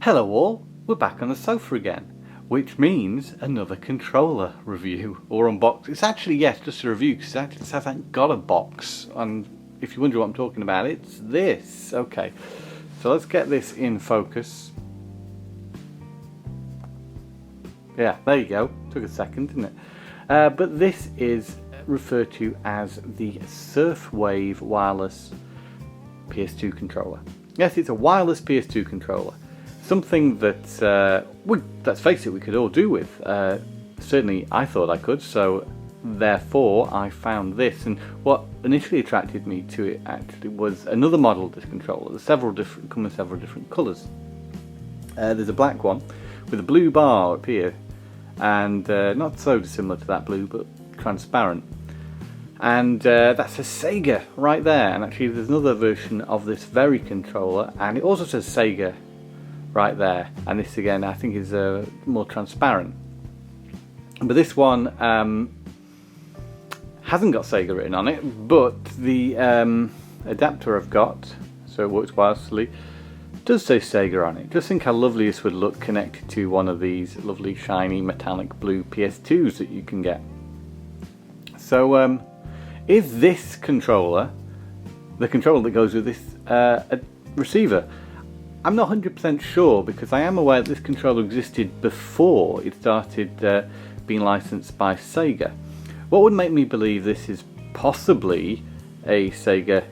Hello all, we're back on the sofa again, which means another controller review or unbox. It's actually, yes, just a review because it hasn't got a box, and if you wonder what I'm talking about, it's this. Okay, so let's get this in focus. Yeah, there you go, took a second, didn't it? But this is referred to as the Surfwave wireless PS2 controller. Yes, it's a wireless PS2 controller. Something that, let's face it, we could all do with. Certainly I thought I could, so therefore I found this. And what initially attracted me to it actually was another model of this controller. There's come in several different colours. There's a black one with a blue bar up here, and not so dissimilar to that blue, but transparent. And that's a SEGA right there. And actually there's another version of this very controller, and it also says SEGA right there, and this again I think is more transparent. But this one hasn't got SEGA written on it, but the adapter I've got, so it works wirelessly, does say SEGA on it. Just think how lovely this would look connected to one of these lovely shiny metallic blue PS2s that you can get. So is this controller the controller that goes with this receiver? I'm not 100% sure, because I am aware that this controller existed before it started being licensed by SEGA. What would make me believe this is possibly a SEGA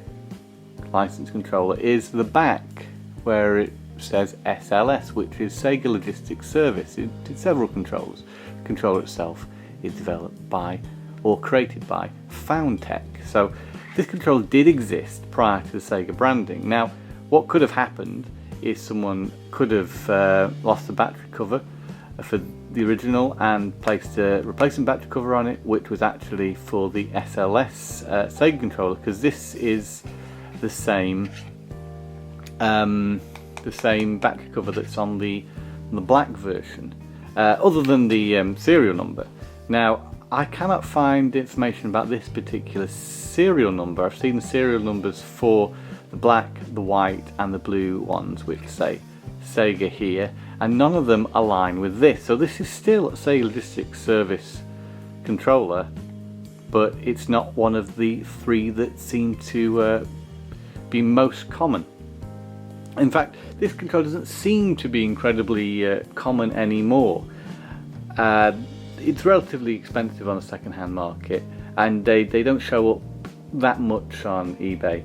licensed controller is the back, where it says SLS, which is Sega Logistics Service. It did several controllers. The controller itself is developed by, or created by, Foundtech. So this controller did exist prior to the SEGA branding. Now, what could have happened is someone could have lost the battery cover for the original and placed a replacement battery cover on it, which was actually for the SLS Sega controller, because this is the same battery cover that's on the black version, other than the serial number. Now, I cannot find information about this particular serial number. I've seen the serial numbers for the black, the white and the blue ones, which say SEGA here, and none of them align with this. So this is still a Sega Logistics Service controller, but it's not one of the three that seem to be most common. In fact, this controller doesn't seem to be incredibly common anymore. It's relatively expensive on the second-hand market, and they don't show up that much on eBay.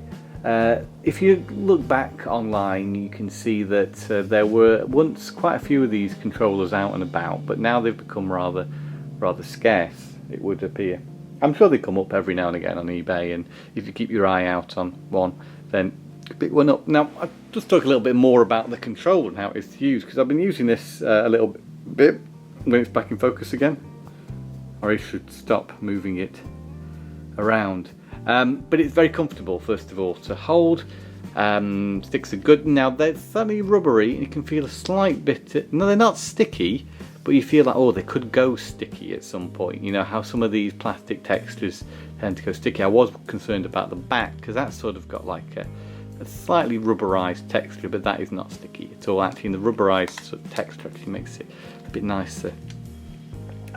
If you look back online, you can see that there were once quite a few of these controllers out and about, but now they've become rather scarce, it would appear. I'm sure they come up every now and again on eBay, and if you keep your eye out on one, then pick one up. Now, I'll just talk a little bit more about the controller and how it's used, because I've been using this a little bit when it's back in focus again, or I should stop moving it around. But it's very comfortable, first of all, to hold. Sticks are good. Now, they're slightly rubbery, and you can feel a slight bit... No, they're not sticky, but you feel like, oh, they could go sticky at some point. You know how some of these plastic textures tend to go sticky. I was concerned about the back, because that's sort of got like a slightly rubberized texture, but that is not sticky at all. Actually, and the rubberized sort of texture actually makes it a bit nicer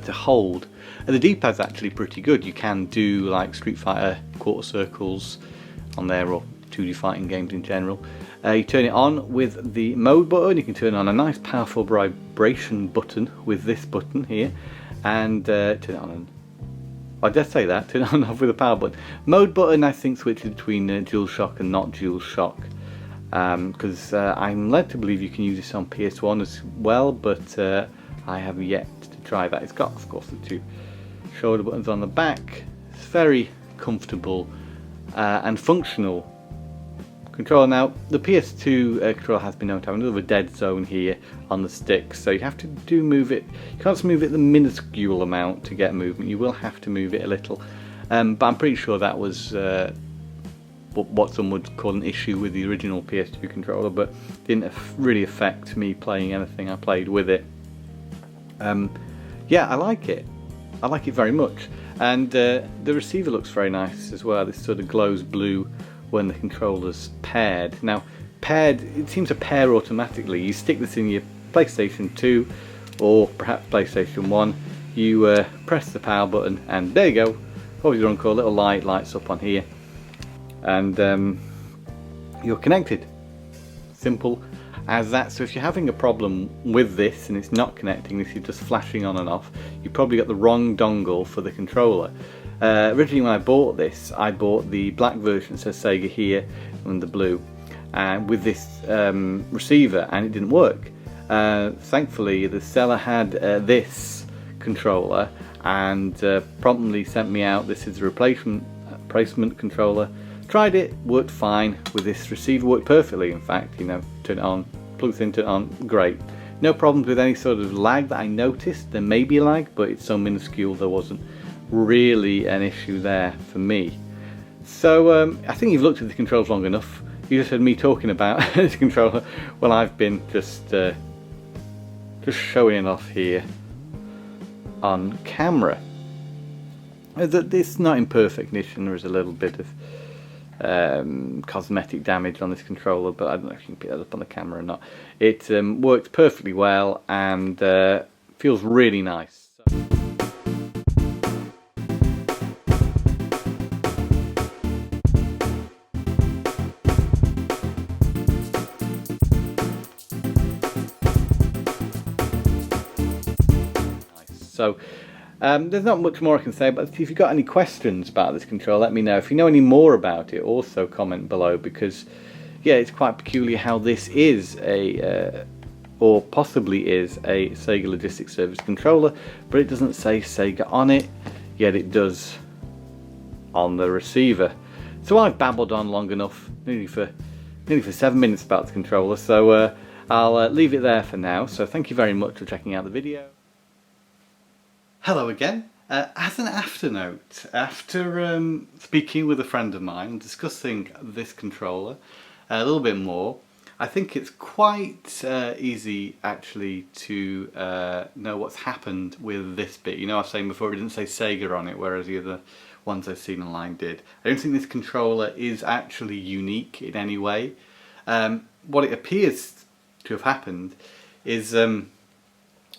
to hold. And the D-pad's actually pretty good. You can do like Street Fighter quarter circles on there, or 2D fighting games in general. You turn it on with the mode button. You can turn on a nice powerful vibration button with this button here, and turn it on and, I dare say that, turn it on and off with a power button. Mode button I think switches between DualShock and not DualShock, because I'm led to believe you can use this on PS1 as well, but I have yet to try that. It's got, of course, the two shoulder buttons on the back. It's very comfortable and functional controller. Now, the PS2 controller has been known to have another dead zone here on the stick, so you have to move it. You can't just move it the minuscule amount to get movement. You will have to move it a little, but I'm pretty sure that was what some would call an issue with the original PS2 controller, but didn't really affect me playing anything I played with it. Yeah, I like it. I like it very much, and the receiver looks very nice as well. This sort of glows blue when the controller's paired. Now, paired, it seems to pair automatically. You stick this in your PlayStation 2 or perhaps PlayStation 1, you press the power button and there you go, always your on-call, little light lights up on here and you're connected. Simple as that. So if you're having a problem with this and it's not connecting, this is just flashing on and off, you probably got the wrong dongle for the controller. Originally when I bought this, I bought the black version, it says Sega here, and the blue, and with this receiver, and it didn't work. Thankfully the seller had this controller and promptly sent me out, this is the replacement controller. Tried it, worked fine with this receiver, worked perfectly in fact, you know, turn it on, plug it in, turn it on, great. No problems with any sort of lag that I noticed. There may be lag, but it's so minuscule there wasn't really an issue there for me. So I think you've looked at the controls long enough. You just heard me talking about this controller. Well, I've been just showing it off here on camera. It's not in perfect condition. There is a little bit of cosmetic damage on this controller, but I don't know if you can pick that up on the camera or not. It works perfectly well and feels really nice. So there's not much more I can say, but if you've got any questions about this controller, let me know. If you know any more about it, also comment below, because yeah, it's quite peculiar how this is a or possibly is a Sega Logistics Service controller, but it doesn't say Sega on it, yet it does on the receiver. So I've babbled on long enough, nearly for 7 minutes about the controller, so I'll leave it there for now. So thank you very much for checking out the video. Hello again. As an afternote, after speaking with a friend of mine and discussing this controller a little bit more, I think it's quite easy actually to know what's happened with this bit. You know, I was saying before it didn't say Sega on it, whereas the other ones I've seen online did. I don't think this controller is actually unique in any way. What it appears to have happened is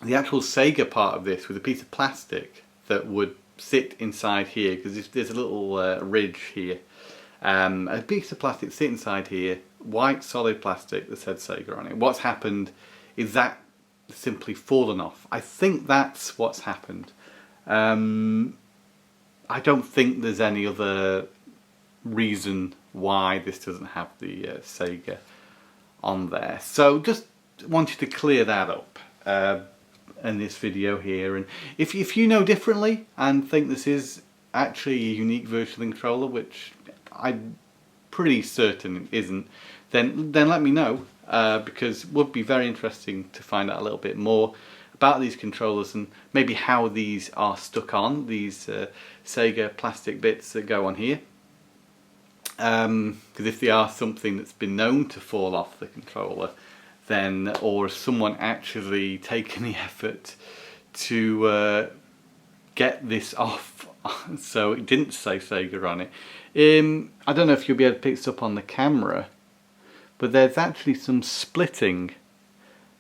the actual Sega part of this with a piece of plastic that would sit inside here, because there's a little ridge here. A piece of plastic sit inside here, white solid plastic that said Sega on it. What's happened is that simply fallen off. I think that's what's happened. I don't think there's any other reason why this doesn't have the Sega on there. So just wanted to clear that up in this video here, and if you know differently and think this is actually a unique version of the controller, which I'm pretty certain it isn't, then let me know, because it would be very interesting to find out a little bit more about these controllers and maybe how these are stuck on, these Sega plastic bits that go on here, because if they are something that's been known to fall off the controller, then, or someone actually taken the effort to get this off so it didn't say Sega on it. I don't know if you'll be able to pick this up on the camera, but there's actually some splitting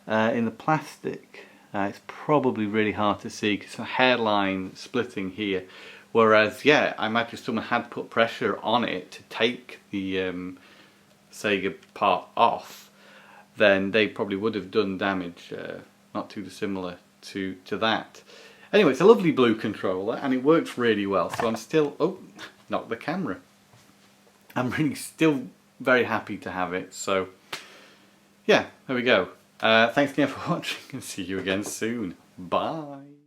in the plastic. It's probably really hard to see because it's a hairline splitting here, whereas yeah, I imagine someone had put pressure on it to take the Sega part off, then they probably would have done damage not too dissimilar to that. Anyway, it's a lovely blue controller and it works really well, so I'm still, oh, knocked the camera. I'm really still very happy to have it, so yeah, there we go. Thanks again for watching and see you again soon. Bye.